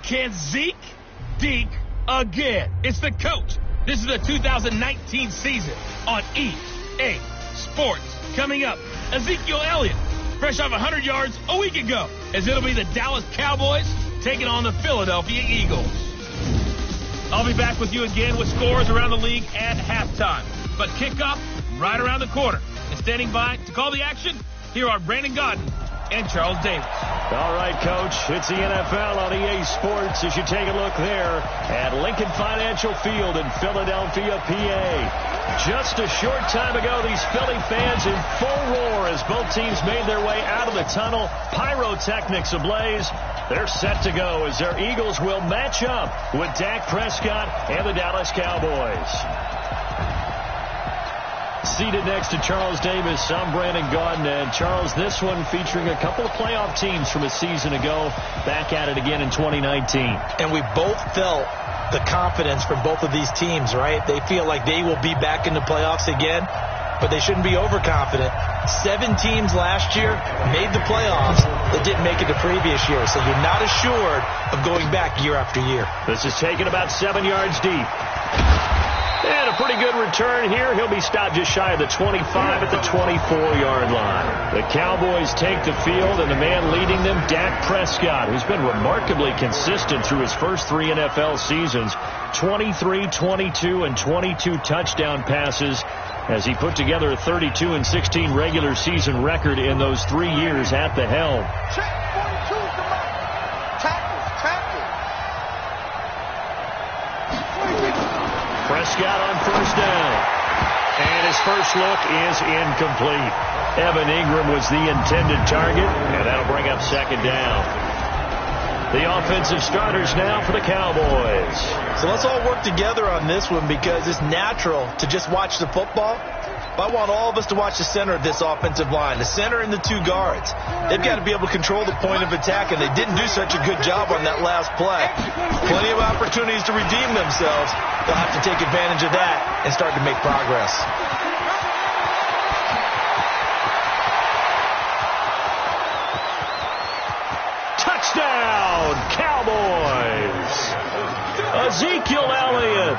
Can Zeke deke again? It's the coach. This is the 2019 season on EA Sports. Coming up, Ezekiel Elliott, fresh off 100 yards a week ago, as it'll be the Dallas Cowboys taking on the Philadelphia Eagles. I'll be back with you again with scores around the league at halftime. But kickoff right around the corner. And standing by to call the action, here are Brandon Godden and Charles Davis. All right, Coach, it's the NFL on EA Sports as you take a look there at Lincoln Financial Field in Philadelphia, PA. Just a short time ago, these Philly fans in full roar as both teams made their way out of the tunnel. Pyrotechnics ablaze. They're set to go as their Eagles will match up with Dak Prescott and the Dallas Cowboys. Seated next to Charles Davis, I'm Brandon Gaudin. And Charles, this one featuring a couple of playoff teams from a season ago, back at it again in 2019. And we both felt the confidence from both of these teams, right? They feel like they will be back in the playoffs again, but they shouldn't be overconfident. 7 teams last year made the playoffs that didn't make it the previous year, so you're not assured of going back year after year. This is taken about 7 yards deep. And a pretty good return here. He'll be stopped just shy of the 25 at the 24-yard line. The Cowboys take the field, and the man leading them, Dak Prescott, who's been remarkably consistent through his first 3 NFL seasons. 23, 22, and 22 touchdown passes as he put together a 32-16 regular season record in those 3 years at the helm. Prescott on first down. And his first look is incomplete. Evan Ingram was the intended target, and that'll bring up second down. The offensive starters now for the Cowboys. So let's all work together on this one because it's natural to just watch the football. But I want all of us to watch the center of this offensive line, the center and the 2 guards. They've got to be able to control the point of attack, and they didn't do such a good job on that last play. Plenty of opportunities to redeem themselves. They'll have to take advantage of that and start to make progress. Touchdown, Cowboys! Ezekiel Elliott,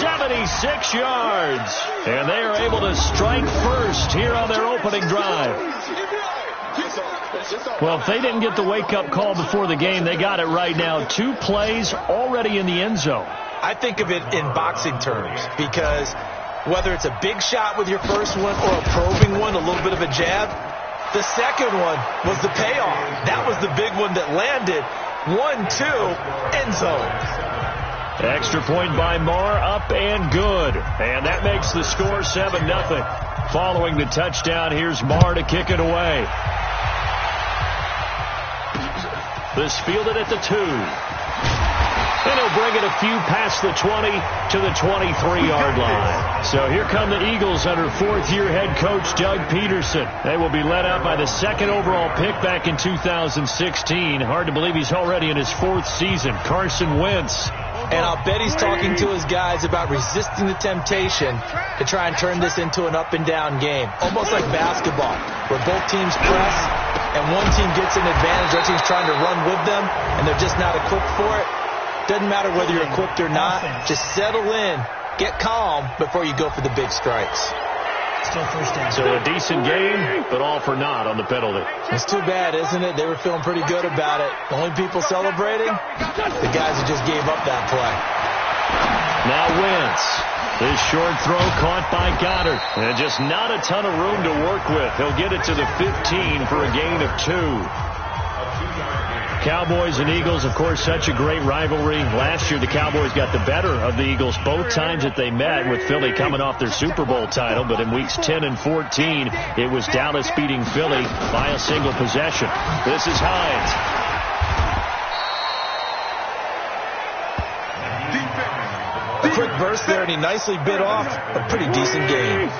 76 yards. And they are able to strike first here on their opening drive. Well, if they didn't get the wake-up call before the game, they got it right now. 2 plays already in the end zone. I think of it in boxing terms because whether it's a big shot with your first one or a probing one, a little bit of a jab, the second one was the payoff. That was the big one that landed. 1-2, end zone. Extra point by Marr, up and good. And that makes the score 7-0. Following the touchdown, here's Marr to kick it away. This fielded at the 2. And he'll bring it a few past the 20 to the 23-yard line. So here come the Eagles under 4th-year head coach Doug Peterson. They will be led out by the 2nd overall pick back in 2016. Hard to believe he's already in his 4th season. Carson Wentz. And I'll bet he's talking to his guys about resisting the temptation to try and turn this into an up-and-down game. Almost like basketball, where both teams press, and one team gets an advantage, the other team's trying to run with them, and they're just not equipped for it. Doesn't matter whether you're equipped or not. Just settle in, get calm before you go for the big strikes. Still first down. So a decent game, but all for naught on the penalty. It's too bad, isn't it? They were feeling pretty good about it. The only people celebrating, the guys who just gave up that play. Now Wentz. His short throw caught by Goddard. And just not a ton of room to work with. He'll get it to the 15 for a gain of 2. Cowboys and Eagles, of course, such a great rivalry. Last year, the Cowboys got the better of the Eagles both times that they met, with Philly coming off their Super Bowl title. But in weeks 10 and 14, it was Dallas beating Philly by a single possession. This is Hines. A quick burst there, and he nicely bit off a pretty decent game.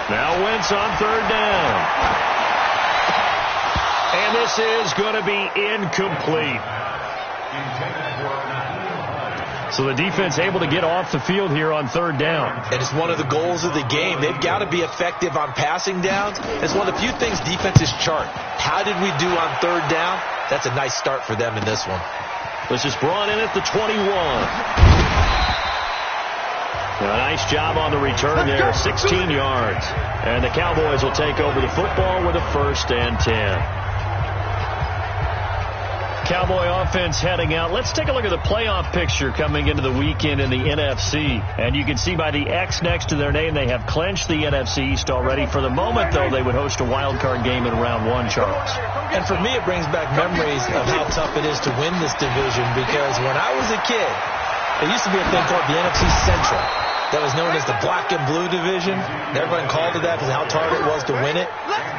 Now Wentz on 3rd down. And this is going to be incomplete. So the defense able to get off the field here on third down. And it's one of the goals of the game. They've got to be effective on passing downs. It's one of the few things defenses chart. How did we do on third down? That's a nice start for them in this one. This is brought in at the 21. A nice job on the return there, 16 yards. And the Cowboys will take over the football with a 1st and 10. Cowboy offense heading out. Let's take a look at the playoff picture coming into the weekend in the NFC. And you can see by the X next to their name, they have clinched the NFC East already. For the moment, though, they would host a wild card game in round 1, Charles. And for me, it brings back memories of how tough it is to win this division, because when I was a kid, there used to be a thing called the NFC Central that was known as the black and blue division. Everyone called it that because of how hard it was to win it.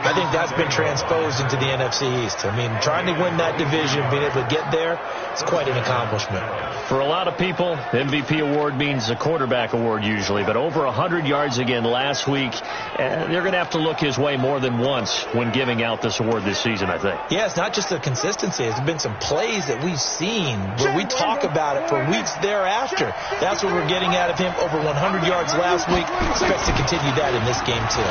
I think that's been transposed into the NFC East. I mean, trying to win that division, being able to get there, it's quite an accomplishment. For a lot of people, MVP award means a quarterback award usually, but over 100 yards again last week. They're going to have to look his way more than once when giving out this award this season, I think. Yeah, it's not just the consistency. There's been some plays that we've seen where we talk about it for weeks thereafter. That's what we're getting out of him. Over 100 yards last week. Expects to continue that in this game, too.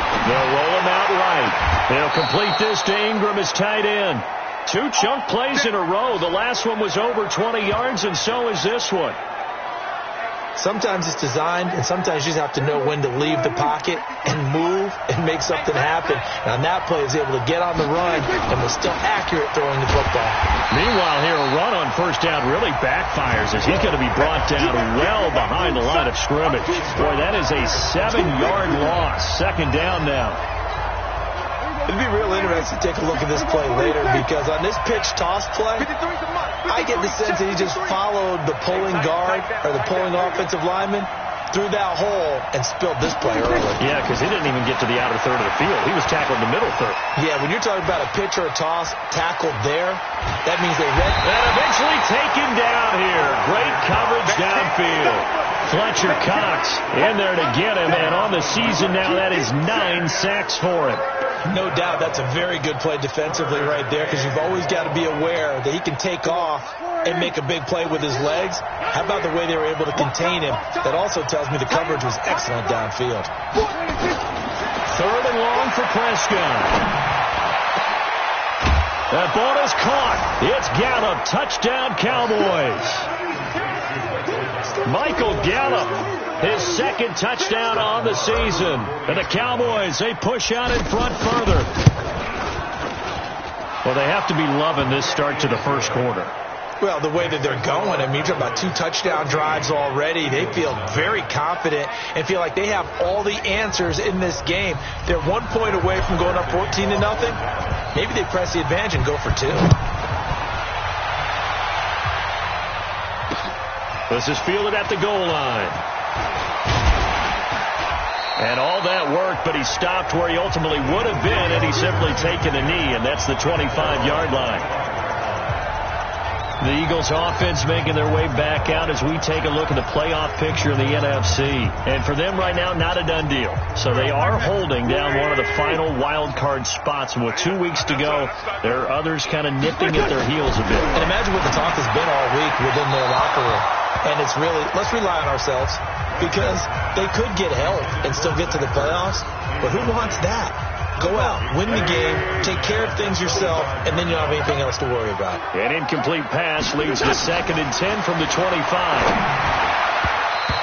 They'll roll him out right. They'll complete this to Ingram as tight end. 2 chunk plays in a row. The last one was over 20 yards, and so is this one. Sometimes it's designed, and sometimes you just have to know when to leave the pocket and move and make something happen. And on that play, he was able to get on the run and was still accurate throwing the football. Meanwhile, here, a run on first down really backfires as he's going to be brought down well behind the line of scrimmage. Boy, that is a 7-yard loss. 2nd down now. It'd be real interesting to take a look at this play later, because on this pitch toss play, I get the sense that he just followed the pulling guard or the pulling offensive lineman through that hole and spilled this play early. Yeah, because he didn't even get to the outer third of the field. He was tackled in the middle third. Yeah, when you're talking about a pitch or a toss tackled there, that means they read. And eventually taken down here. Great coverage downfield. Fletcher Cox in there to get him, and on the season now, that is 9 sacks for him. No doubt that's a very good play defensively right there, because you've always got to be aware that he can take off and make a big play with his legs. How about the way they were able to contain him? That also tells me the coverage was excellent downfield. 3rd and long for Prescott. That ball is caught. It's Gallup. Touchdown, Cowboys. Michael Gallup, his 2nd touchdown on the season. And the Cowboys, they push out in front further. Well, they have to be loving this start to the first quarter. Well, the way that they're going, I mean, you're talking about 2 touchdown drives already. They feel very confident and feel like they have all the answers in this game. They're 1 point away from going up 14-0. Maybe they press the advantage and go for 2. This is fielded at the goal line. And all that worked, but he stopped where he ultimately would have been had he simply taken a knee, and that's the 25-yard line. The Eagles offense making their way back out as we take a look at the playoff picture in the NFC. And for them right now, not a done deal. So they are holding down one of the final wild card spots. And with 2 weeks to go, there are others kind of nipping at their heels a bit. And imagine what the talk has been all week within their locker room. And it's really, let's rely on ourselves, because they could get help and still get to the playoffs. But who wants that? Go out, win the game, take care of things yourself, and then you don't have anything else to worry about. An incomplete pass leads to 2nd and 10 from the 25.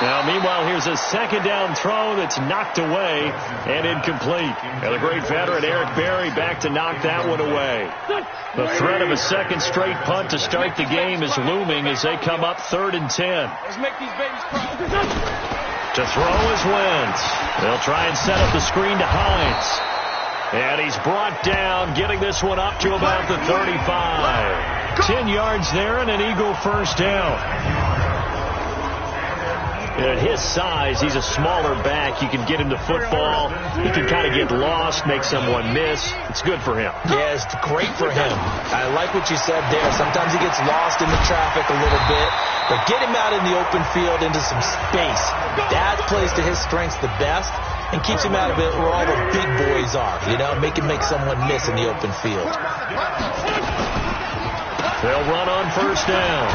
Now, meanwhile, here's a 2nd down throw that's knocked away and incomplete. And the great veteran Eric Berry back to knock that one away. The threat of a 2nd straight punt to start the game is looming as they come up 3rd and 10. Let's make these babies proud. To throw is Wentz. They'll try and set up the screen to Hines. And he's brought down, getting this one up to about the 35. 10 yards there and an Eagle first down. At his size, he's a smaller back. You can get him to football. He can kind of get lost, make someone miss. It's good for him. Yeah, it's great for him. I like what you said there. Sometimes he gets lost in the traffic a little bit. But get him out in the open field into some space. That plays to his strengths the best and keeps him out of it where all the big boys are. You know, make someone miss in the open field. They'll run on first down.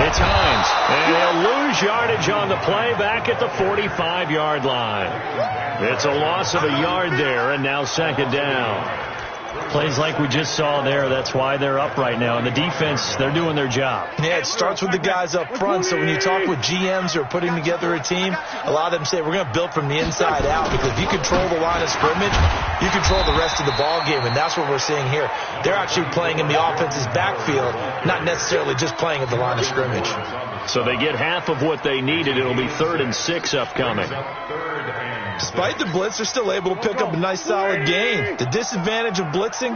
It's Hines. And he'll lose yardage on the play back at the 45-yard line. It's a loss of a yard there, and now second down. Plays like we just saw there. That's why they're up right now. And the defense, they're doing their job. Yeah, it starts with the guys up front. So when you talk with GMs who are putting together a team, a lot of them say we're going to build from the inside out, because if you control the line of scrimmage, you control the rest of the ball game, and that's what we're seeing here. They're actually playing in the offense's backfield, not necessarily just playing at the line of scrimmage. So they get half of what they needed. It'll be 3rd and 6 upcoming. Despite the blitz, they're still able to pick up a nice, solid gain. The disadvantage of blitzing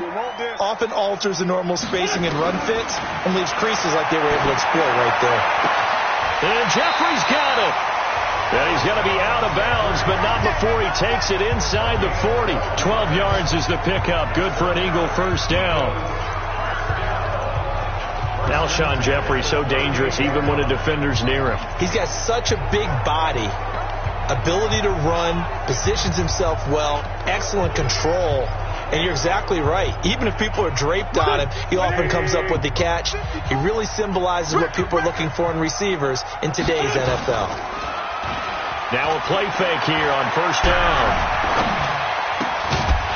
often alters the normal spacing and run fits and leaves creases like they were able to exploit right there. And Jeffrey's got it. And he's going to be out of bounds, but not before he takes it inside the 40. 12 yards is the pickup. Good for an Eagle first down. Alshon Jeffrey, so dangerous even when a defender's near him. He's got such a big body, ability to run, positions himself well, excellent control. And you're exactly right. Even if people are draped on him, he often comes up with the catch. He really symbolizes what people are looking for in receivers in today's NFL. Now a play fake here on first down.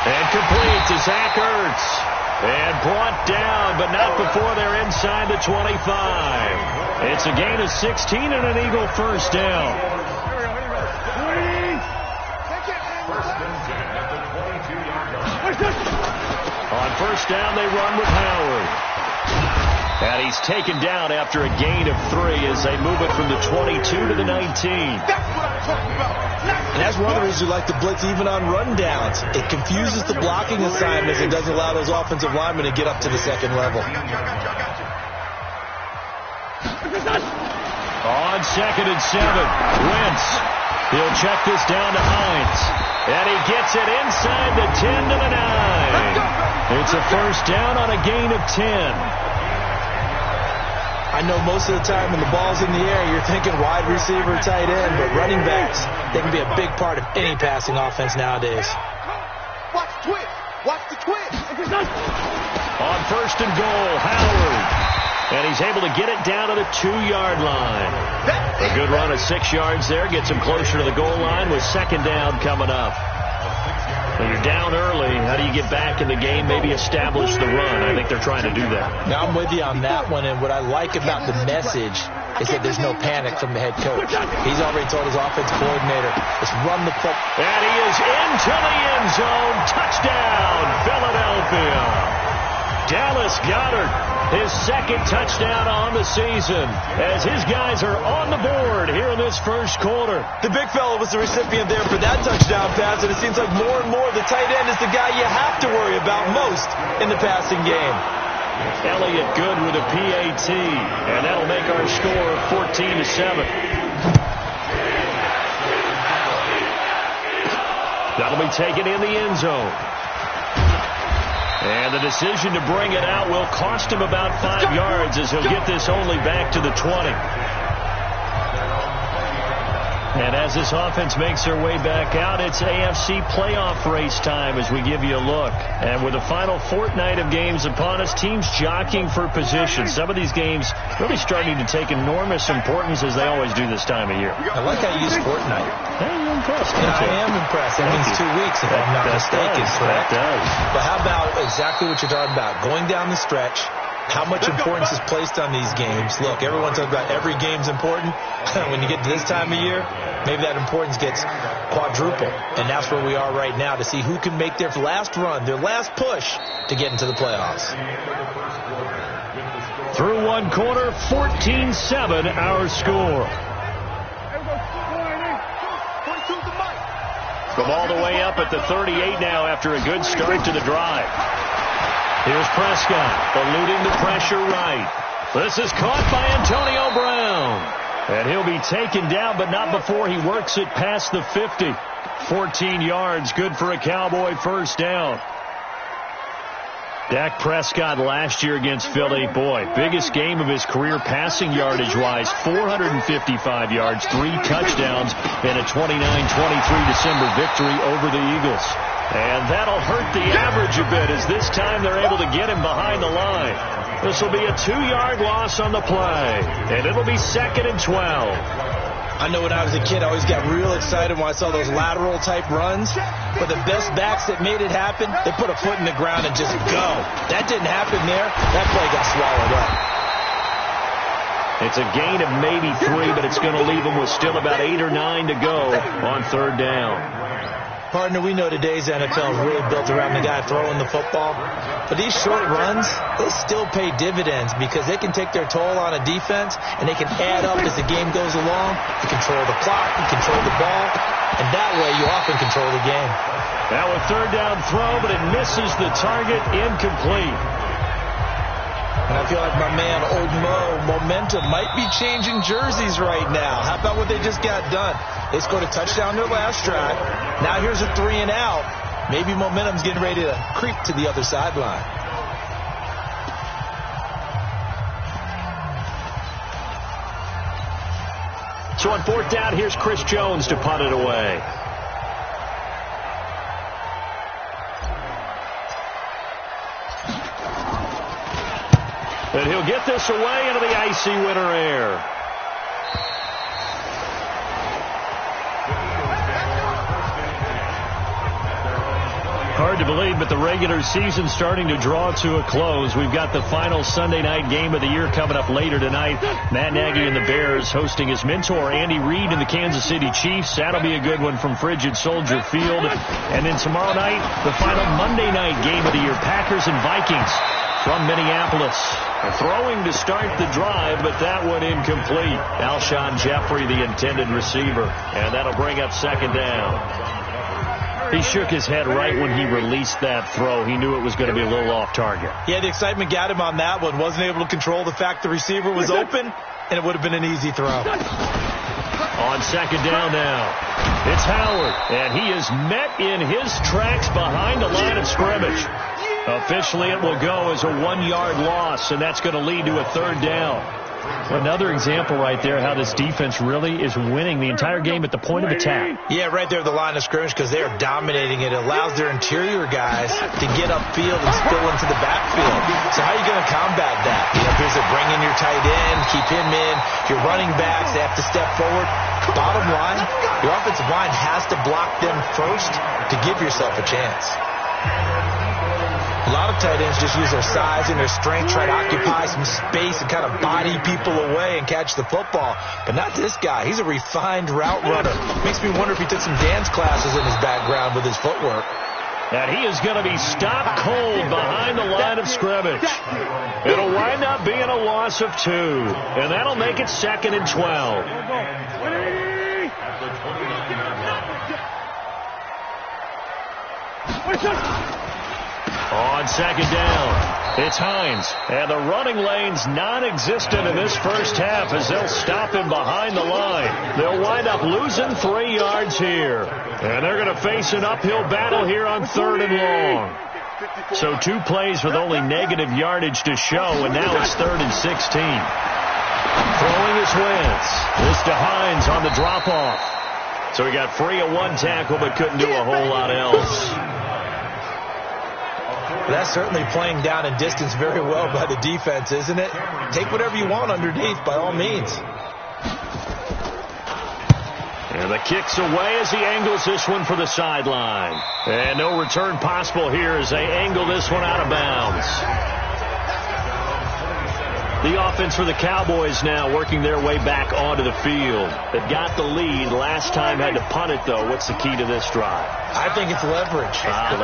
And complete to Zach Ertz. And brought down, but not before they're inside the 25. It's a gain of 16 and an Eagle first down. On first down, they run with Howard. And he's taken down after a gain of 3 as they move it from the 22 to the 19. And that's one of the reasons you like to blitz even on rundowns. It confuses the blocking assignments and doesn't allow those offensive linemen to get up to the second level. On 2nd and 7, Wentz. He'll check this down to Hines. And he gets it inside the 10 to the 9. It's a first down on a gain of 10. I know most of the time when the ball's in the air, you're thinking wide receiver, tight end, but running backs, they can be a big part of any passing offense nowadays. Watch the twist. Watch the twist. On first and goal, Howard. And he's able to get it down to the 2-yard line. A good run of 6 yards there. Gets him closer to the goal line with second down coming up. When you're down early, how do you get back in the game, maybe establish the run? I think they're trying to do that. Now, I'm with you on that one, and what I like about the message is that there's no panic from the head coach. He's already told his offensive coordinator, let's run the football. And he is into the end zone. Touchdown, Philadelphia. Dallas Goedert, his 2nd touchdown on the season, as his guys are on the board here in this first quarter. The big fella was the recipient there for that touchdown pass, and it seems like more and more the tight end is the guy you have to worry about most in the passing game. Elliott good with a PAT, and that'll make our score 14-7. That'll be taken in the end zone. And the decision to bring it out will cost him about 5 yards as he'll get this only back to the 20. And as this offense makes their way back out, it's AFC playoff race time as we give you a look. And with the final fortnight of games upon us, teams jockeying for position. Some of these games really starting to take enormous importance as they always do this time of year. I like how you use fortnight. Hey, you're impressed. I am impressed. That means 2 weeks, if I'm not mistaken. That does. But how about exactly what you're talking about? Going down the stretch, how much importance is placed on these games? Look, everyone talks about every game's important. When you get to this time of year, maybe that importance gets quadruple. And that's where we are right now to see who can make their last run, their last push to get into the playoffs. Through one quarter, 14-7 our score. From all the way up at the 38 now after a good start to the drive. Here's Prescott, eluding the pressure right. This is caught by Antonio Brown. And he'll be taken down, but not before he works it past the 50. 14 yards, good for a Cowboy first down. Dak Prescott last year against Philly, boy, biggest game of his career passing yardage-wise, 455 yards, 3 touchdowns, and a 29-23 December victory over the Eagles. And that'll hurt the average a bit as this time they're able to get him behind the line. This will be a 2-yard loss on the play, and it'll be 2nd and 12. I know when I was a kid, I always got real excited when I saw those lateral-type runs. But the best backs that made it happen, they put a foot in the ground and just go. That didn't happen there. That play got swallowed up. It's a gain of maybe 3, but it's going to leave them with still about 8 or 9 to go on 3rd down. Partner, we know today's NFL is really built around the guy throwing the football. But these short runs, they still pay dividends because they can take their toll on a defense, and they can add up as the game goes along. You control the clock, you control the ball, and that way you often control the game. Now a 3rd down throw, but it misses the target, incomplete. And I feel like my man, Old Mo, momentum might be changing jerseys right now. How about what they just got done? They scored a touchdown their last drive. Now here's a 3 and out. Maybe momentum's getting ready to creep to the other sideline. So on 4th down, here's Chris Jones to punt it away. And he'll get this away into the icy winter air. Hard to believe, but the regular season's starting to draw to a close. We've got the final Sunday night game of the year coming up later tonight. Matt Nagy and the Bears hosting his mentor, Andy Reid, and the Kansas City Chiefs. That'll be a good one from Frigid Soldier Field. And then tomorrow night, the final Monday night game of the year, Packers and Vikings from Minneapolis. Throwing to start the drive, but that one incomplete. Alshon Jeffrey, the intended receiver. And that'll bring up 2nd down. He shook his head right when he released that throw. He knew it was going to be a little off target. Yeah, the excitement got him on that one. Wasn't able to control the fact the receiver was open, and it would have been an easy throw. On 2nd down now, it's Howard, and he is met in his tracks behind the line of scrimmage. Officially, it will go as a 1-yard loss, and that's going to lead to a 3rd down. Another example right there how this defense really is winning the entire game at the point of attack. Yeah, right there at the line of scrimmage because they are dominating it. It allows their interior guys to get upfield and spill into the backfield. So how are you going to combat that? Here's a bring in your tight end, keep him in. Your running backs, they have to step forward. Bottom line, your offensive line has to block them first to give yourself a chance. A lot of tight ends just use their size and their strength, try to occupy some space and kind of body people away and catch the football. But not this guy. He's a refined route runner. Makes me wonder if he took some dance classes in his background with his footwork. And he is going to be stopped cold behind the line of scrimmage. It'll wind up being a loss of 2. And that'll make it 2nd and 12. On 2nd down, it's Hines, and the running lane's non-existent in this first half as they'll stop him behind the line. They'll wind up losing 3 yards here, and they're going to face an uphill battle here on 3rd and long. So 2 plays with only negative yardage to show, and now it's 3rd and 16. Throwing is Wentz. This to Hines on the drop-off. So he got free of 1 tackle but couldn't do a whole lot else. That's certainly playing down in distance very well by the defense, isn't it? Take whatever you want underneath, by all means. And the kick's away as he angles this one for the sideline. And no return possible here as they angle this one out of bounds. The offense for the Cowboys now working their way back onto the field. They've got the lead. Last time had to punt it, though. What's the key to this drive? I think it's leverage.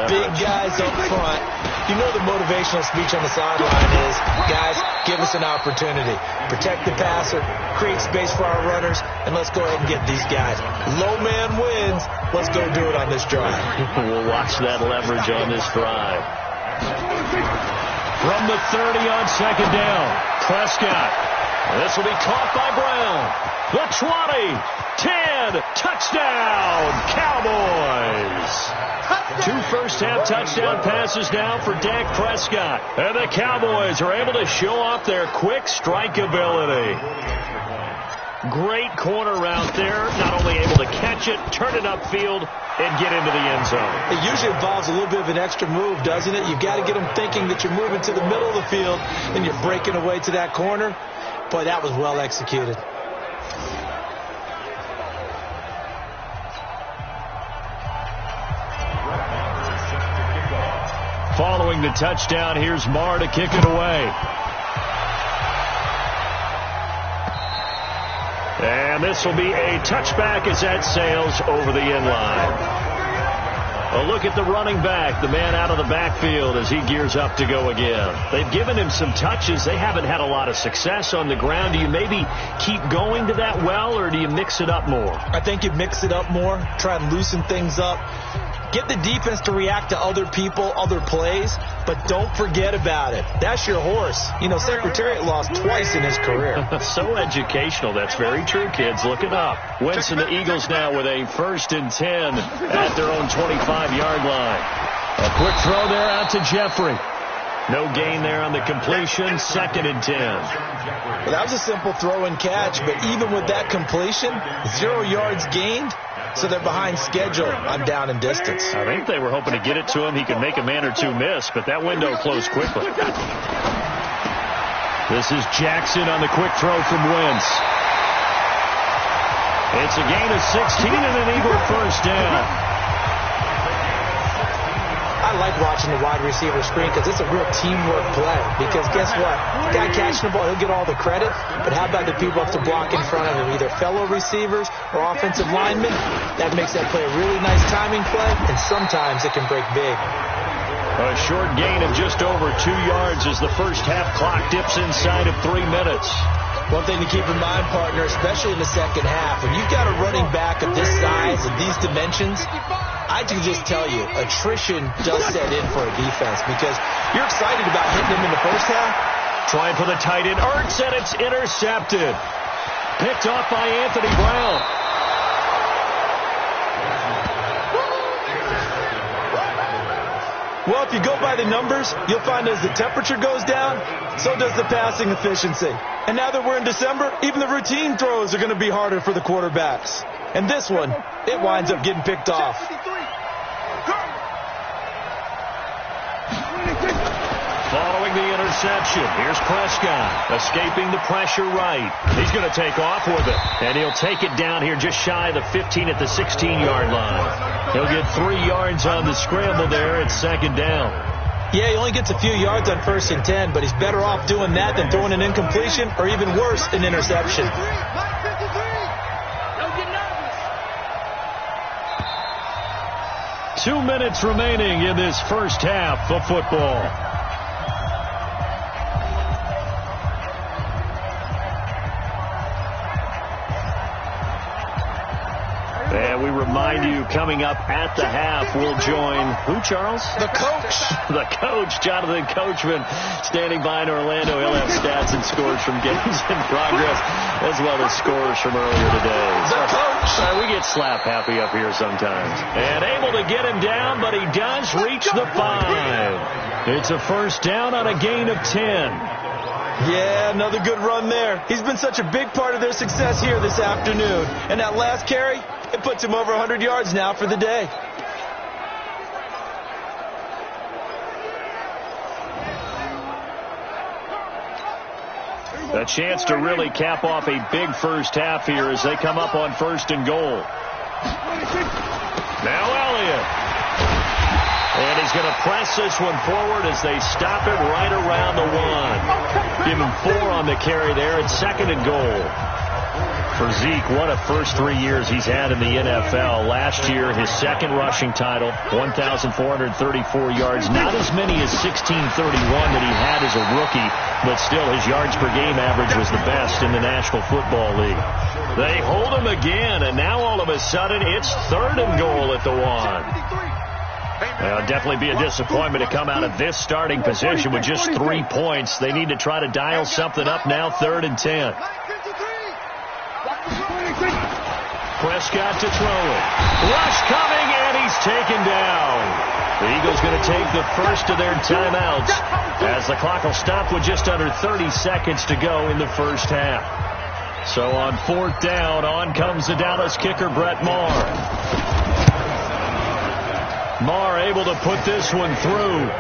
Big guys up front. You know the motivational speech on the sideline is, guys, give us an opportunity. Protect the passer, create space for our runners, and let's go ahead and get these guys. Low man wins. Let's go do it on this drive. We'll watch that leverage on this drive. From the 30 on 2nd down, Prescott. This will be caught by Brown. The 20, 10, touchdown, Cowboys. 2 first-half touchdown passes now for Dak Prescott. And the Cowboys are able to show off their quick strike ability. Great corner route there. Not only able to catch it, turn it upfield, and get into the end zone. It usually involves a little bit of an extra move, doesn't it? You've got to get them thinking that you're moving to the middle of the field and you're breaking away to that corner. Boy, that was well executed. Following the touchdown, here's Marr to kick it away. And this will be a touchback as that sails over the end line. A look at the running back, the man out of the backfield as he gears up to go again. They've given him some touches. They haven't had a lot of success on the ground. Do you maybe keep going to that well, or do you mix it up more? I think you mix it up more, try and loosen things up. Get the defense to react to other people, other plays, but don't forget about it. That's your horse. You know, Secretariat lost twice in his career. So educational. That's very true, kids. Look it up. Wentz and the Eagles now with a 1st and 10 at their own 25-yard line. A quick throw there out to Jeffrey. No gain there on the completion. 2nd and 10. Well, that was a simple throw and catch, but even with that completion, 0 yards gained. So they're behind schedule on down and distance. I think they were hoping to get it to him. He could make a man or two miss, but that window closed quickly. This is Jackson on the quick throw from Wentz. It's a gain of 16 and an Eagle 1st down. I like watching the wide receiver screen because it's a real teamwork play. Because guess what? The guy catching the ball, he'll get all the credit. But how about the people up to block in front of him? Either fellow receivers or offensive linemen. That makes that play a really nice timing play. And sometimes it can break big. A short gain of just over 2 yards as the first half clock dips inside of 3 minutes. One thing to keep in mind, partner, especially in the second half, when you've got a running back of this size and these dimensions, I can just tell you, attrition does set in for a defense because you're excited about hitting him in the first half. Trying for the tight end, Ertz, and it's intercepted. Picked off by Anthony Brown. Well, if you go by the numbers, you'll find as the temperature goes down, so does the passing efficiency. And now that we're in December, even the routine throws are going to be harder for the quarterbacks. And this one, it winds up getting picked off. Following the interception, here's Prescott, escaping the pressure right. He's going to take off with it, and he'll take it down here just shy of the 15 at the 16-yard line. He'll get 3 yards on the scramble there at 2nd down. Yeah, he only gets a few yards on 1st and 10, but he's better off doing that than throwing an incompletion or even worse, an interception. 2 minutes remaining in this first half of football. And we remind you, coming up at the half, we'll join who, Charles? The coach. The coach, Jonathan Coachman, standing by in Orlando. He'll have stats and scores from games in progress, as well as scores from earlier today. The coach. We get slap happy up here sometimes. And able to get him down, but he does reach the 5. It's a 1st down on a gain of 10. Yeah, another good run there. He's been such a big part of their success here this afternoon. And that last carry, it puts him over 100 yards now for the day. A chance to really cap off a big first half here as they come up on 1st and goal. Now Elliott. And he's going to press this one forward as they stop it right around the 1. Give him 4 on the carry there at 2nd and goal. For Zeke, what a first 3 years he's had in the NFL. Last year, his 2nd rushing title, 1,434 yards. Not as many as 1,631 that he had as a rookie, but still his yards per game average was the best in the National Football League. They hold him again, and now all of a sudden it's 3rd and goal at the 1. It'll definitely be a disappointment to come out of this starting position with just 3 points. They need to try to dial something up now, 3rd and 10. Prescott to throw it. Rush coming, and he's taken down. The Eagles going to take the first of their timeouts as the clock will stop with just under 30 seconds to go in the first half. So on 4th down, on comes the Dallas kicker, Brett Maher. Maher able to put this one through.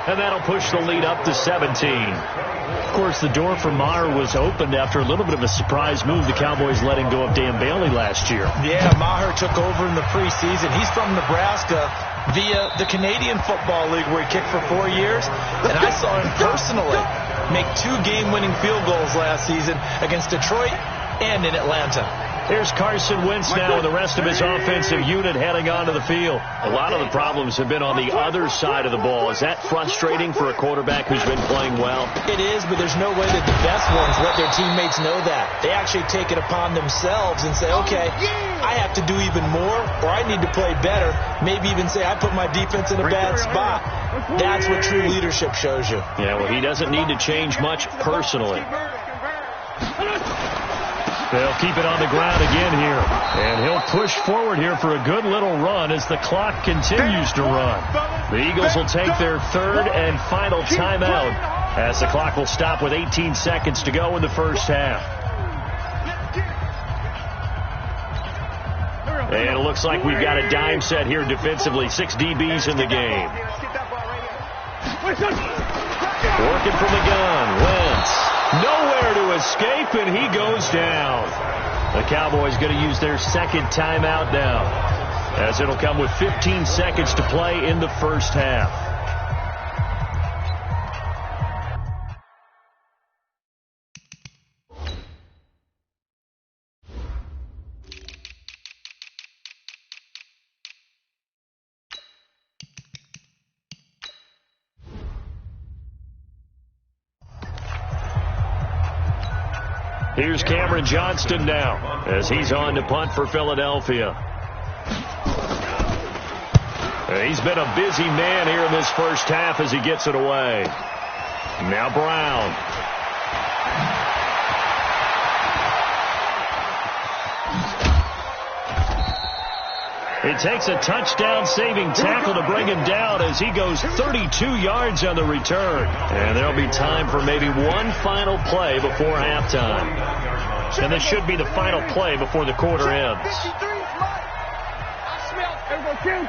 And that'll push the lead up to 17. Of course, the door for Maher was opened after a little bit of a surprise move. The Cowboys letting go of Dan Bailey last year. Yeah, Maher took over in the preseason. He's from Nebraska via the Canadian Football League where he kicked for 4 years. And I saw him personally make 2 game-winning field goals last season against Detroit and in Atlanta. Here's Carson Wentz now with the rest of his offensive unit heading onto the field. A lot of the problems have been on the other side of the ball. Is that frustrating for a quarterback who's been playing well? It is, but there's no way that the best ones let their teammates know that. They actually take it upon themselves and say, okay, I have to do even more, or I need to play better. Maybe even say, I put my defense in a bad spot. That's what true leadership shows you. Yeah, well, he doesn't need to change much personally. They'll keep it on the ground again here. And he'll push forward here for a good little run as the clock continues to run. The Eagles will take their 3rd and final timeout as the clock will stop with 18 seconds to go in the first half. And it looks like we've got a dime set here defensively. 6 DBs in the game. Working from the gun. Wentz. Nowhere to escape, and he goes down. The Cowboys going to use their 2nd timeout now, as it'll come with 15 seconds to play in the first half. Here's Cameron Johnston now as he's on to punt for Philadelphia. He's been a busy man here in this first half as he gets it away. Now Brown. It takes a touchdown-saving tackle to bring him down as he goes 32 yards on the return. And there'll be time for maybe one final play before halftime. And this should be the final play before the quarter ends. I smell fear in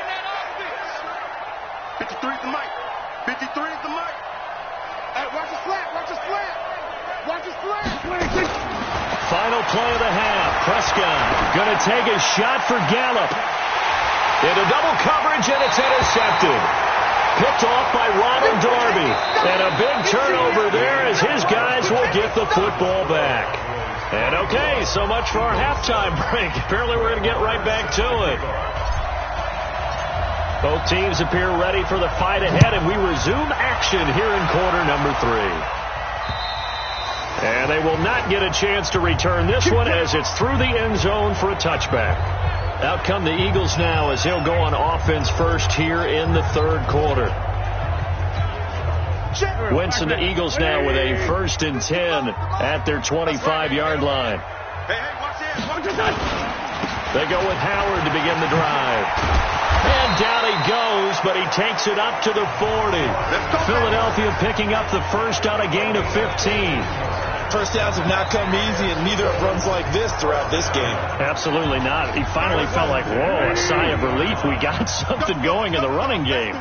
that offense. 53 is the mic. 53 is the mic. Hey, watch the slant. Watch the slant. Watch the slant. Final play of the half. Prescott going to take a shot for Gallup. Into double coverage, and it's intercepted. Picked off by Ronald Darby. And a big turnover there as his guys will get the football back. And okay, so much for our halftime break. Apparently we're going to get right back to it. Both teams appear ready for the fight ahead, and we resume action here in quarter number 3. And they will not get a chance to return this one as it's through the end zone for a touchback. Out come the Eagles now as he'll go on offense first here in the 3rd quarter. Wentz and the Eagles now with a 1st and 10 at their 25-yard line. They go with Howard to begin the drive. And down he goes, but he takes it up to the 40. Philadelphia picking up the first on a gain of 15. First downs have not come easy, and neither have runs like this throughout this game. Absolutely not. He finally felt like, whoa, a sigh of relief. We got something going in the running game.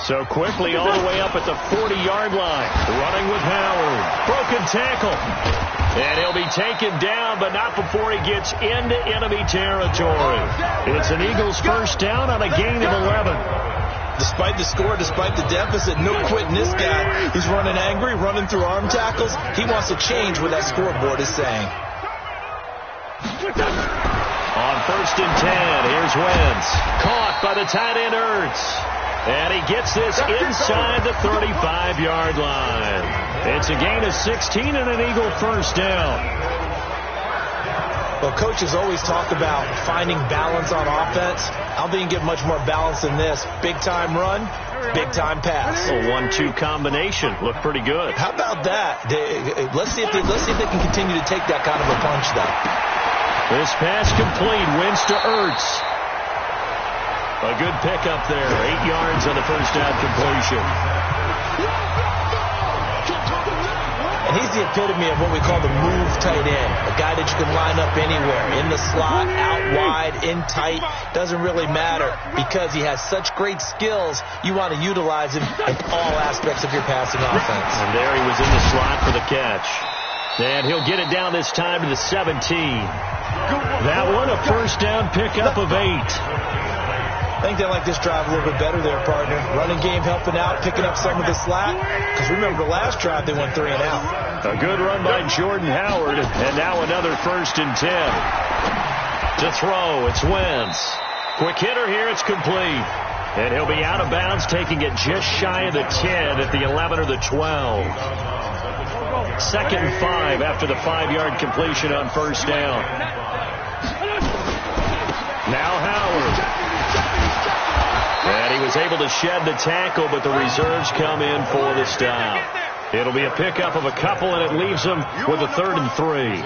So quickly all the way up at the 40-yard line. Running with Howard. Broken tackle. And he'll be taken down, but not before he gets into enemy territory. It's an Eagles first down on a gain of 11. Despite the score, despite the deficit, no quitting this guy. He's running angry, running through arm tackles. He wants to change what that scoreboard is saying. On 1st and 10, here's Wentz. Caught by the tight end Ertz. And he gets this inside the 35-yard line. It's a gain of 16 and an Eagle first down. Well, coaches always talk about finding balance on offense. I don't think you get much more balance than this. Big-time run, big-time pass. A 1-2 combination. Looked pretty good. How about that? Let's see if they can continue to take that kind of a punch, though. This pass complete. Wins to Ertz. A good pickup there. 8 yards on the first down completion. And he's the epitome of what we call the move tight end, a guy that you can line up anywhere, in the slot, out wide, in tight. Doesn't really matter because he has such great skills. You want to utilize him in all aspects of your passing offense. And there he was in the slot for the catch. And he'll get it down this time to the 17. That one, a first down pickup of 8. I think they like this drive a little bit better there, partner. Running game helping out, picking up some of the slack. Because remember, the last drive they went 3 and out. A good run by Jordan Howard. And now another 1st and 10. To throw, it's Wentz. Quick hitter here, it's complete. And he'll be out of bounds, taking it just shy of the 10 at the 11 or the 12. 2nd and 5 after the 5-yard completion on first down. Now Howard. And he was able to shed the tackle, but the reserves come in for the stop. It'll be a pickup of a couple, and it leaves them with a 3rd and 3.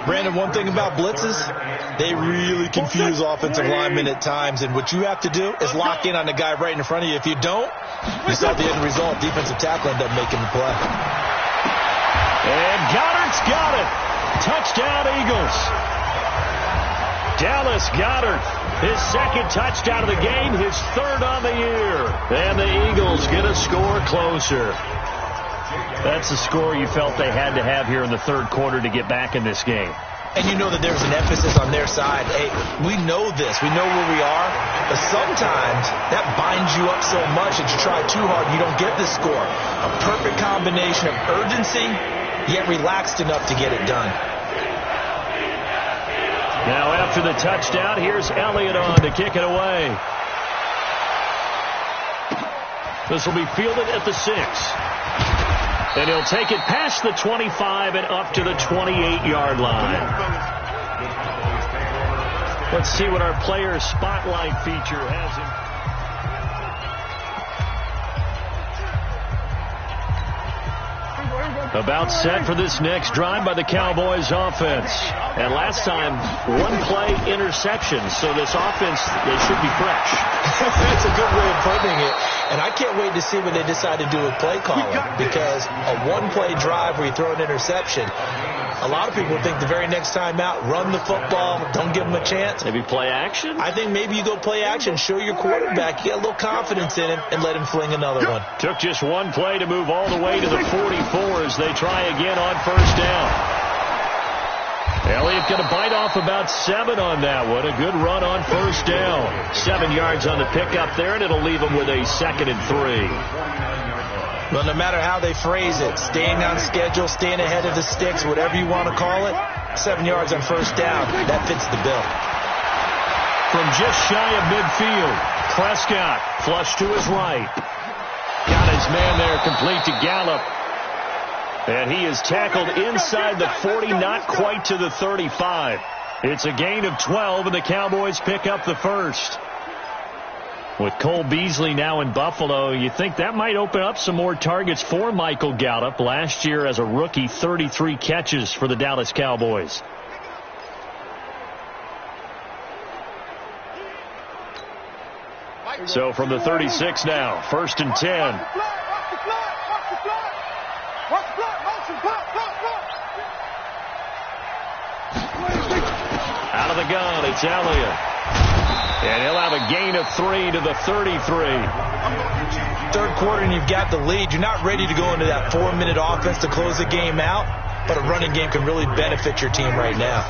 Brandon, one thing about blitzes, they really confuse offensive linemen at times, and what you have to do is lock in on the guy right in front of you. If you don't, you saw the end result. Defensive tackle ended up making the play. And Goddard's got it. Touchdown, Eagles. Dallas Goedert, his 2nd touchdown of the game, his 3rd on the year. And the Eagles get a score closer. That's the score you felt they had to have here in the 3rd quarter to get back in this game. And you know that there's an emphasis on their side. Hey, we know this. We know where we are. But sometimes that binds you up so much that you try too hard and you don't get the score. A perfect combination of urgency, yet relaxed enough to get it done. Now after the touchdown, here's Elliott on to kick it away. This will be fielded at the 6. And he'll take it past the 25 and up to the 28-yard line. Let's see what our player spotlight feature has him. About set for this next drive by the Cowboys offense. And last time, 1-play interception. So this offense, they should be fresh. That's a good way of putting it. And I can't wait to see what they decide to do with play calling. Because a 1-play drive where you throw an interception, a lot of people think the very next time out, run the football, don't give them a chance. Maybe play action? I think maybe you go play action, show your quarterback, get a little confidence in him, and let him fling another one. Took just 1 play to move all the way to the 44 as they try again on first down. Elliott going to bite off about 7 on that one. A good run on first down. 7 yards on the pickup there, and it'll leave them with a 2nd and 3. Well, no matter how they phrase it, staying on schedule, staying ahead of the sticks, whatever you want to call it, 7 yards on first down, that fits the bill. From just shy of midfield, Prescott flush to his right. Got his man there, complete to Gallup. And he is tackled inside the 40, not quite to the 35. It's a gain of 12, and the Cowboys pick up the first. With Cole Beasley now in Buffalo, you think that might open up some more targets for Michael Gallup. Last year as a rookie, 33 catches for the Dallas Cowboys. So from the 36 now, 1st and 10. Out of the gun, it's Elliott. And he'll have a gain of 3 to the 33. 3rd quarter and you've got the lead. You're not ready to go into that 4-minute offense to close the game out, but a running game can really benefit your team right now.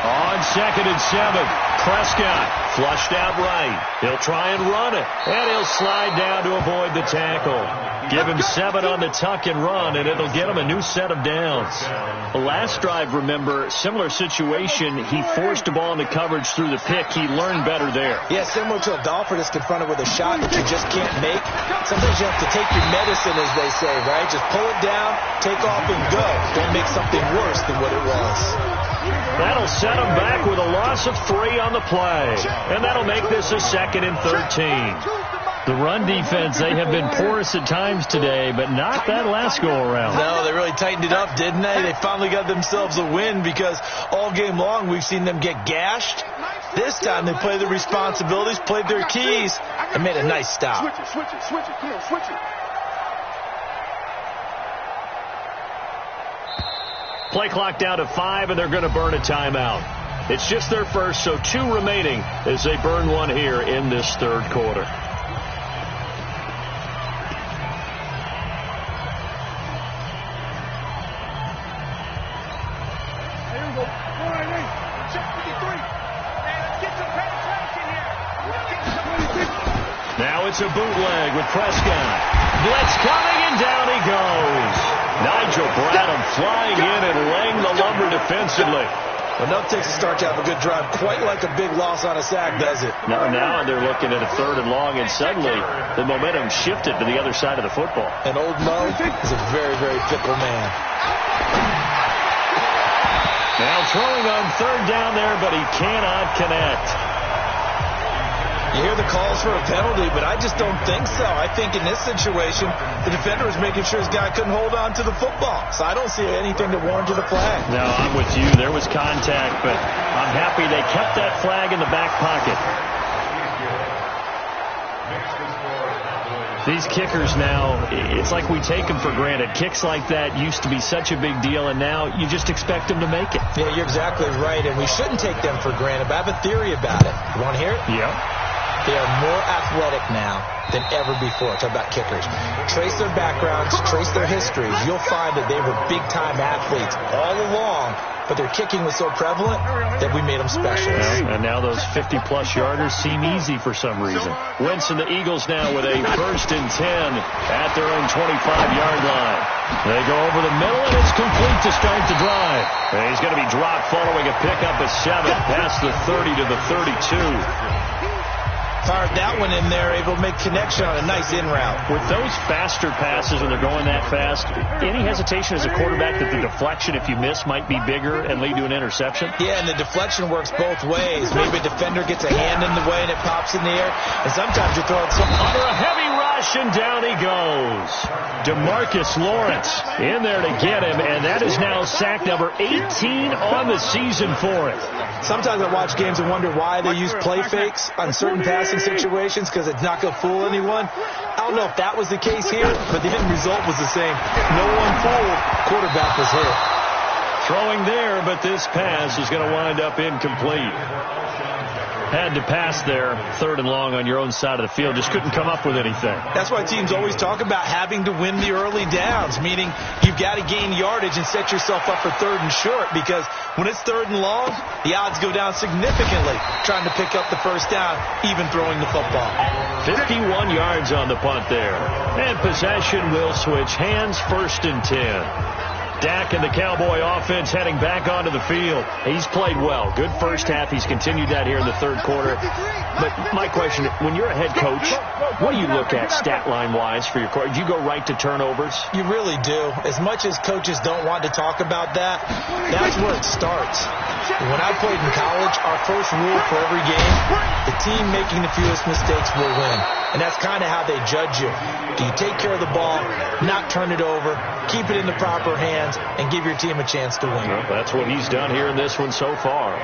On 2nd and 7, Prescott flushed out right. He'll try and run it, and he'll slide down to avoid the tackle. Give him 7 on the tuck and run, and it'll get him a new set of downs. The last drive, remember, similar situation. He forced a ball into coverage through the pick. He learned better there. Yeah, similar to a golfer that's confronted with a shot that you just can't make. Sometimes you have to take your medicine, as they say, right? Just pull it down, take off, and go. Don't make something worse than what it was. That'll set him back with a loss of 3 on the play. And that'll make this a 2nd and 13. The run defense, they have been porous at times today, but not that last go-around. No, they really tightened it up, didn't they? They finally got themselves a win because all game long we've seen them get gashed. This time they played their responsibilities, played their keys, and made a nice stop. Switch it. Come on, switch it. Play clock down to 5, and they're going to burn a timeout. It's just their first, so 2 remaining as they burn one here in this third quarter. Now it's a bootleg with Prescott. Blitz coming, and down he goes. Nigel Bradham flying in and laying the lumber defensively. Enough takes a start to have a good drive. Quite like a big loss on a sack, does it? Now they're looking at a 3rd and long, and suddenly the momentum shifted to the other side of the football. And old Mo is a very, very fickle man. Now throwing on 3rd down there, but he cannot connect. You hear the calls for a penalty, but I just don't think so. I think in this situation, the defender was making sure his guy couldn't hold on to the football. So I don't see anything to warrant a flag. No, I'm with you. There was contact, but I'm happy they kept that flag in the back pocket. These kickers now, it's like we take them for granted. Kicks like that used to be such a big deal, and now you just expect them to make it. Yeah, you're exactly right, and we shouldn't take them for granted, but I have a theory about it. You want to hear it? Yeah. They are more athletic now than ever before. Talk about kickers. Trace their backgrounds, trace their histories. You'll find that they were big-time athletes all along, but their kicking was so prevalent that we made them special. And now those 50-plus yarders seem easy for some reason. Wentz and the Eagles now with a 1st and 10 at their own 25-yard line. They go over the middle, and it's complete to start the drive. And he's going to be dropped following a pickup of 7 past the 30 to the 32. Fired that one in there, able to make connection on a nice in route. With those faster passes when they're going that fast, any hesitation as a quarterback that the deflection, if you miss, might be bigger and lead to an interception? Yeah, and the deflection works both ways. Maybe a defender gets a hand in the way and it pops in the air, and sometimes you throw it under a heavy rush, and down he goes. DeMarcus Lawrence in there to get him, and that is now sack number 18 on the season for it. Sometimes I watch games and wonder why they use play fakes on certain passing situations, because it's not going to fool anyone. I don't know if that was the case here, but the end result was the same. No one fooled. Quarterback was hit. Throwing there, but this pass is going to wind up incomplete. Had to pass there, 3rd and long on your own side of the field. Just couldn't come up with anything. That's why teams always talk about having to win the early downs, meaning you've got to gain yardage and set yourself up for 3rd and short, because when it's 3rd and long, the odds go down significantly trying to pick up the 1st down, even throwing the football. 51 yards on the punt there. And possession will switch hands, 1st and 10. Dak and the Cowboy offense heading back onto the field. He's played well. Good first half. He's continued that here in the 3rd quarter. But my question, when you're a head coach, what do you look at stat line-wise for your quarterback? Do you go right to turnovers? You really do. As much as coaches don't want to talk about that, that's where it starts. When I played in college, our first rule for every game, the team making the fewest mistakes will win. And that's kind of how they judge you. Do you take care of the ball, not turn it over, keep it in the proper hands, and give your team a chance to win? Well, that's what he's done here in this one so far.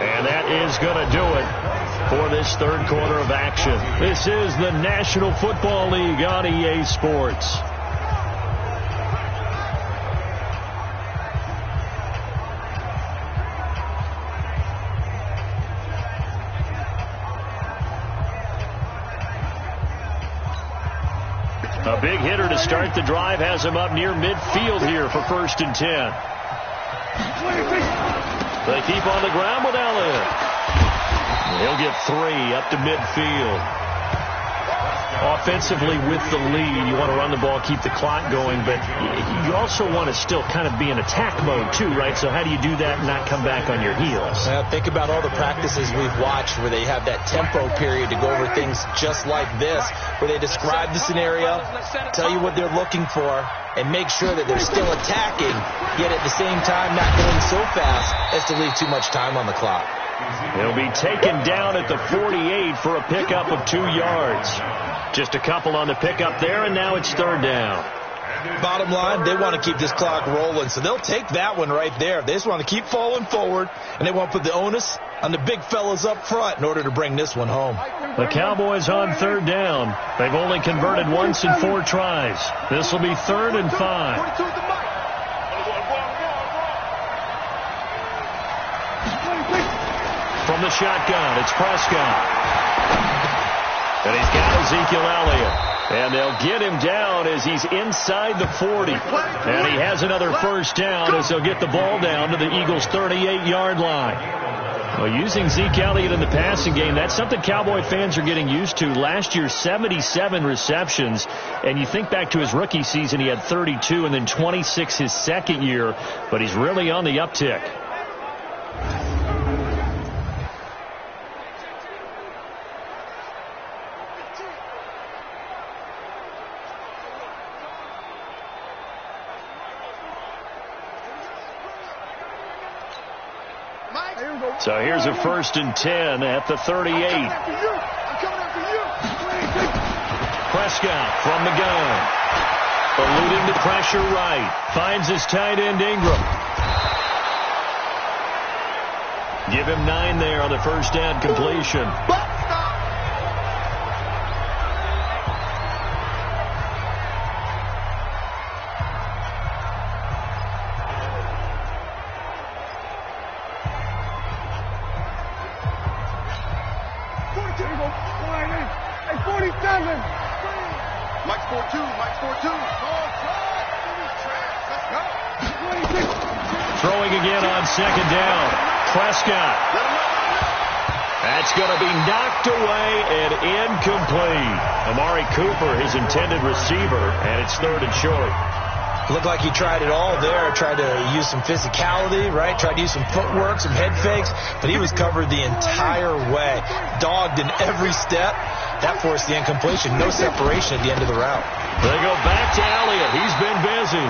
And that is going to do it for this 3rd quarter of action. This is the National Football League on EA Sports. A big hitter to start the drive has him up near midfield here for 1st and 10. They keep on the ground with Elliott. He'll get 3 up to midfield. Offensively with the lead, you want to run the ball, keep the clock going, but you also want to still kind of be in attack mode too, right? So how do you do that and not come back on your heels? Think about all the practices we've watched where they have that tempo period to go over things just like this, where they describe the scenario, tell you what they're looking for, and make sure that they're still attacking, yet at the same time not going so fast as to leave too much time on the clock. He'll be taken down at the 48 for a pickup of 2 yards. Just a couple on the pickup there, and now it's third down. Bottom line, they want to keep this clock rolling, so they'll take that one right there. They just want to keep falling forward, and they want to put the onus on the big fellas up front in order to bring this one home. The Cowboys on third down. They've only converted once in 4 tries. This will be 3rd and 5. From the shotgun, it's Prescott. And he's got Ezekiel Elliott. And they'll get him down as he's inside the 40. And he has another first down as they'll get the ball down to the Eagles' 38-yard line. Well, using Zeke Elliott in the passing game, that's something Cowboy fans are getting used to. Last year, 77 receptions. And you think back to his rookie season, he had 32 and then 26 his second year. But he's really on the uptick. So here's a 1st and 10 at the 38. Prescott from the gun. Eluding the pressure right. Finds his tight end Ingram. Give him 9 there on the first down completion. Throwing again on second down. Prescott. That's going to be knocked away and incomplete. Amari Cooper, his intended receiver, and it's 3rd and short. Looked like he tried it all there. Tried to use some physicality, right? Tried to use some footwork, some head fakes, but he was covered the entire way. Dogged in every step. That forced the incompletion. No separation at the end of the route. They go back to Elliott. He's been busy.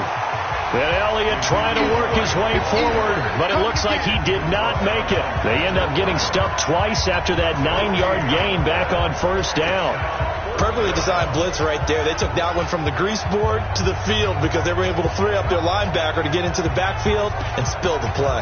And Elliott trying to work his way forward, but it looks like he did not make it. They end up getting stuffed twice after that 9-yard gain back on first down. Perfectly designed blitz right there. They took that one from the grease board to the field because they were able to free up their linebacker to get into the backfield and spill the play.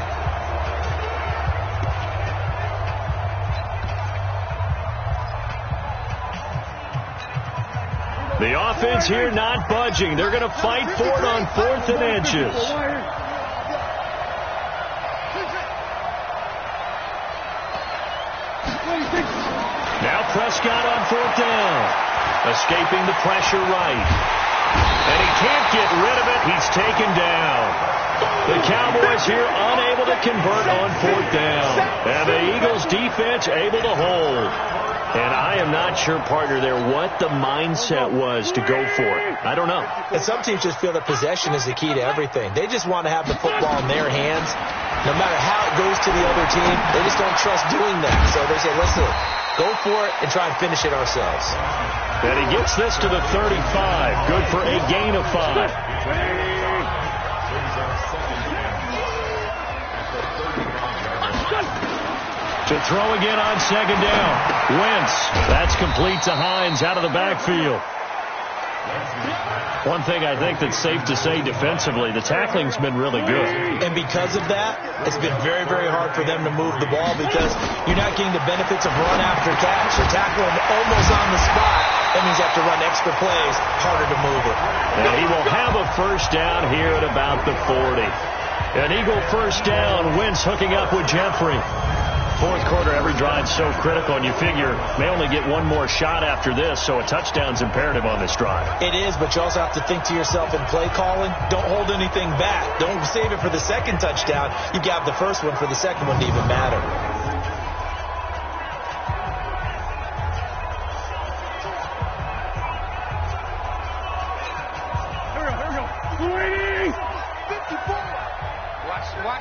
The offense here not budging. They're going to fight for it on 4th and inches. Now Prescott on 4th down. Escaping the pressure right. And he can't get rid of it. He's taken down. The Cowboys here unable to convert on 4th down. And the Eagles defense able to hold. And I am not sure, partner, there what the mindset was to go for it. I don't know. And some teams just feel that possession is the key to everything. They just want to have the football in their hands. No matter how it goes to the other team, they just don't trust doing that. So they say, listen, go for it and try and finish it ourselves. And he gets this to the 35. Good for a gain of 5. To throw again on second down. Wentz. That's complete to Hines out of the backfield. One thing I think that's safe to say defensively, the tackling's been really good. And because of that, it's been very, very hard for them to move the ball because you're not getting the benefits of run after catch. You're tackling almost on the spot. That means you have to run extra plays, harder to move it. And he will have a first down here at about the 40. An Eagle first down. Wentz hooking up with Jeffrey. Fourth quarter, every drive so critical, and you figure may only get one more shot after this, so a touchdown's imperative on this drive. It is, but you also have to think to yourself in play calling, don't hold anything back. Don't save it for the second touchdown. You got the first one for the second one to even matter. Watch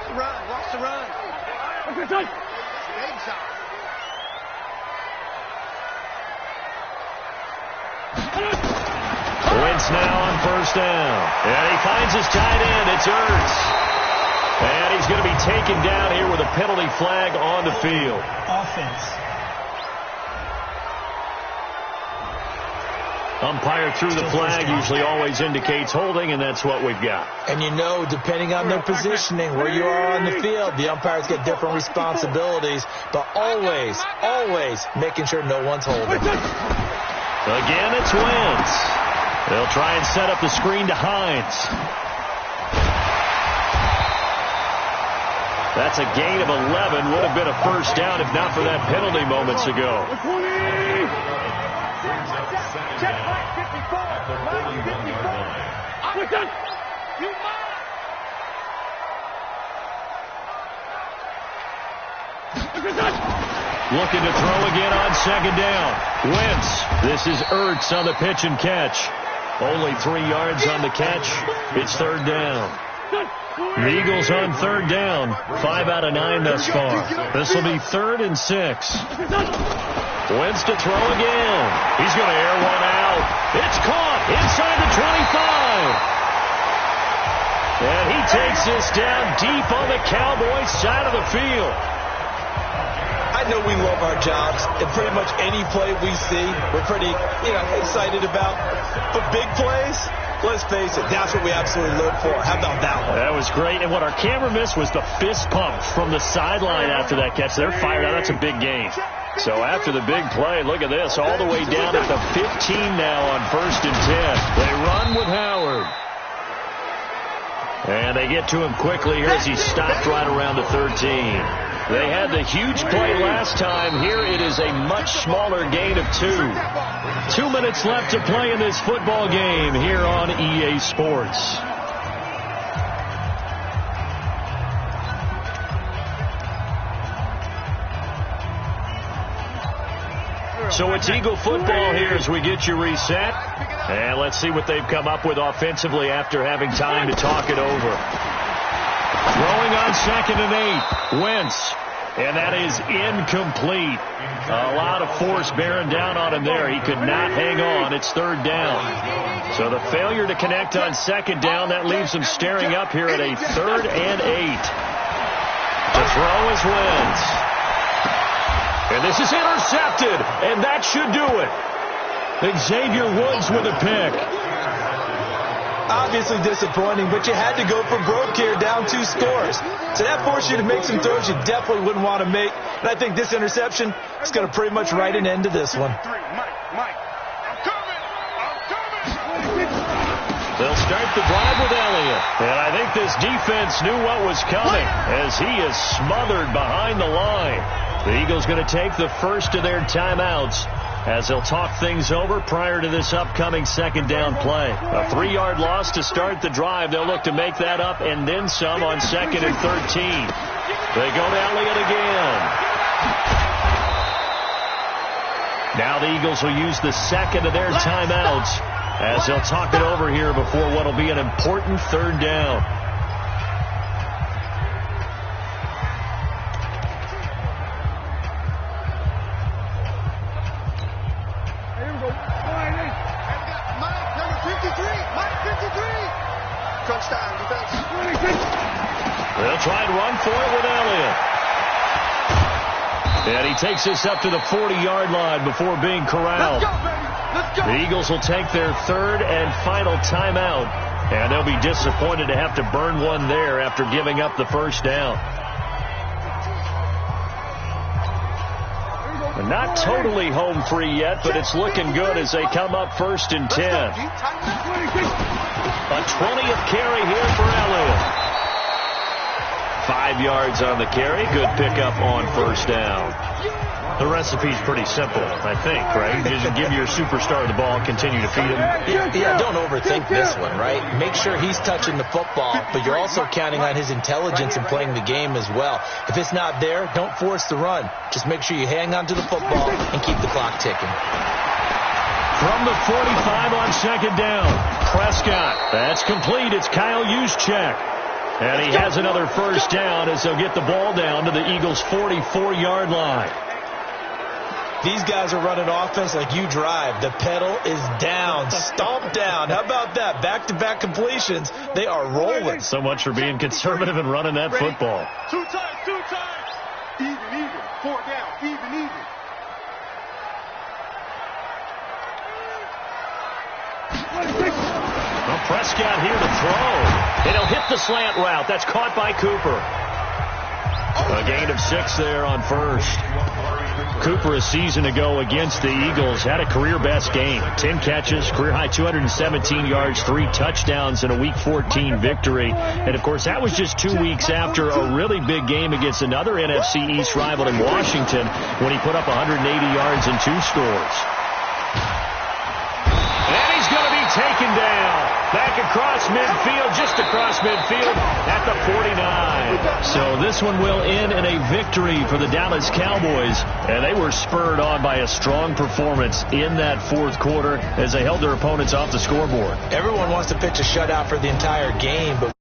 the run. Watch the run. Wentz now on first down. And he finds his tight end. It's Ertz. And he's going to be taken down here with a penalty flag on the field. Offense. Umpire threw the flag, usually always indicates holding, and that's what we've got. And you know, depending on their positioning, where you are on the field, the umpires get different responsibilities, but always making sure no one's holding. Again, it's Wentz. They'll try and set up the screen to Hines. That's a gain of 11. Would have been a first down if not for that penalty moments ago. Looking to throw again on second down. Wentz. This is Ertz on the pitch and catch. Only 3 yards on the catch. It's third down. The Eagles on third down. 5 out of 9 thus far. This will be 3rd and 6. Wentz to throw again. He's going to air one out. It's caught inside the 25. And he takes this down deep on the Cowboys side of the field. I know we love our jobs, and pretty much any play we see, we're pretty, excited about. But big plays, let's face it, that's what we absolutely live for. How about that one? That was great. And what our camera missed was the fist pump from the sideline after that catch. They're fired out. That's a big gain. So after the big play, look at this, all the way down at the 15 now on 1st and 10. They run with Howard. And they get to him quickly here as he stopped right around the 13. They had the huge play last time. Here it is a much smaller gain of 2. 2 minutes left to play in this football game here on EA Sports. So it's Eagle football here as we get you reset. And let's see what they've come up with offensively after having time to talk it over. Throwing on 2nd and 8. Wentz. And that is incomplete. A lot of force bearing down on him there. He could not hang on. It's 3rd down. So the failure to connect on 2nd down, that leaves him staring up here at a 3rd and 8. To throw is Wentz. And this is intercepted. And that should do it. Xavier Woods with a pick. Obviously disappointing, but you had to go for broke here, down 2 scores. So that forced you to make some throws you definitely wouldn't want to make. And I think this interception is going to pretty much write an end to this one. They'll start the drive with Elliott. And I think this defense knew what was coming as he is smothered behind the line. The Eagles going to take the first of their timeouts as they'll talk things over prior to this upcoming 2nd down play. A 3-yard loss to start the drive. They'll look to make that up and then some on 2nd and 13. They go to Elliott again. Now the Eagles will use the 2nd of their timeouts as they'll talk it over here before what will be an important 3rd down. They'll try and run for it with Elliott. And he takes this up to the 40-yard line before being corralled. Let's go, baby. Let's go. The Eagles will take their 3rd and final timeout. And they'll be disappointed to have to burn one there after giving up the first down. Not totally home free yet, but it's looking good as they come up 1st and 10. A 20th carry here for Elliott. 5 yards on the carry. Good pickup on 1st down. The recipe's pretty simple, I think, right? Just give your superstar the ball, continue to feed him. Yeah, don't overthink this one, right? Make sure he's touching the football, but you're also counting on his intelligence in playing the game as well. If it's not there, don't force the run. Just make sure you hang on to the football and keep the clock ticking. From the 45 on second down. Prescott. That's complete. It's Kyle Juszczyk. And he has another first down as they'll get the ball down to the Eagles' 44-yard line. These guys are running offense like you drive. The pedal is down, stomp down. How about that? Back-to-back completions. They are rolling. So much for being conservative and running that football. Two times. Even. 4 down. Even. Well, Prescott here to throw. And he'll hit the slant route. That's caught by Cooper. A gain of 6 there on first. Cooper a season ago against the Eagles had a career-best game. 10 catches, career-high 217 yards, 3 touchdowns in a Week 14 victory. And, of course, that was just 2 weeks after a really big game against another NFC East rival in Washington when he put up 180 yards and 2 scores. And he's going to be taken down. Back across midfield, just across midfield at the 49. So this one will end in a victory for the Dallas Cowboys. And they were spurred on by a strong performance in that fourth quarter as they held their opponents off the scoreboard. Everyone wants to pitch a shutout for the entire game, but